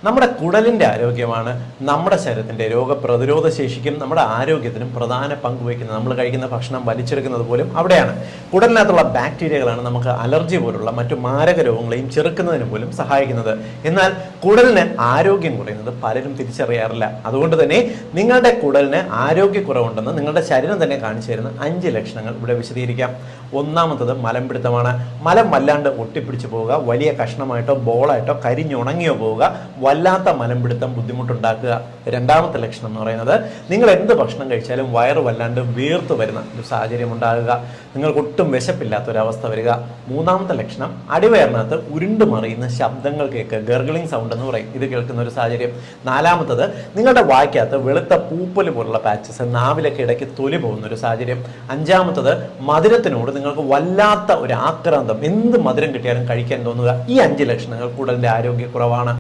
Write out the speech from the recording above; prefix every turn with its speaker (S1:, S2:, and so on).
S1: നമ്മുടെ കുടലിൻ്റെ ആരോഗ്യമാണ് നമ്മുടെ ശരീരത്തിൻ്റെ രോഗപ്രതിരോധ ശേഷിക്കും നമ്മുടെ ആരോഗ്യത്തിനും പ്രധാന പങ്ക് വഹിക്കുന്നത്. നമ്മൾ കഴിക്കുന്ന ഭക്ഷണം വലിച്ചെടുക്കുന്നത് പോലും അവിടെയാണ്. കുടലിനകത്തുള്ള ബാക്ടീരിയകളാണ് നമുക്ക് അലർജി പോലുള്ള മറ്റു മാരക രോഗങ്ങളെയും ചെറുക്കുന്നതിന് പോലും സഹായിക്കുന്നത്. എന്നാൽ കുടലിന് ആരോഗ്യം കുറയുന്നത് പലരും തിരിച്ചറിയാറില്ല. അതുകൊണ്ട് തന്നെ നിങ്ങളുടെ കുടലിന് ആരോഗ്യക്കുറവുണ്ടെന്ന് നിങ്ങളുടെ ശരീരം തന്നെ കാണിച്ചു തരുന്ന 5 ലക്ഷണങ്ങൾ ഇവിടെ വിശദീകരിക്കാം. ഒന്നാമത്തത് മലംപിടുത്തമാണ്. മലം വല്ലാണ്ട് ഒട്ടിപ്പിടിച്ചു പോവുക, വലിയ കഷ്ണമായിട്ടോ ബോളായിട്ടോ കരിഞ്ഞുണങ്ങിയോ പോവുക, വല്ലാത്ത മലംപിടുത്തം ബുദ്ധിമുട്ടുണ്ടാക്കുക. രണ്ടാമത്തെ ലക്ഷണം എന്ന് പറയുന്നത് നിങ്ങൾ എന്ത് ഭക്ഷണം കഴിച്ചാലും വയറ് വല്ലാണ്ട് വീർത്തു വരുന്ന ഒരു സാഹചര്യം ഉണ്ടാകുക, നിങ്ങൾക്ക് ഒട്ടും വിശപ്പില്ലാത്തൊരവസ്ഥ വരിക. മൂന്നാമത്തെ ലക്ഷണം അടിവയറിനകത്ത് ഉരുണ്ടു മറിയുന്ന ശബ്ദങ്ങൾ കേൾക്കുക, ഗർഗിളിംഗ് സൗണ്ട് എന്ന് പറയും, ഇത് കേൾക്കുന്ന ഒരു സാഹചര്യം. നാലാമത്തത് നിങ്ങളുടെ വായ്ക്കകത്ത് വെളുത്ത പൂപ്പല് പോലുള്ള പാച്ചസ്, നാവിലൊക്കെ ഇടയ്ക്ക് തൊലി പോകുന്ന ഒരു സാഹചര്യം. അഞ്ചാമത്തത് മധുരത്തിനോട് നിങ്ങൾക്ക് വല്ലാത്ത ഒരു ആക്രാന്തം, എന്ത് മധുരം കിട്ടിയാലും കഴിക്കാൻ തോന്നുക. ഈ 5 ലക്ഷണങ്ങൾ കുടലിന്റെ ആരോഗ്യക്കുറവാണ്.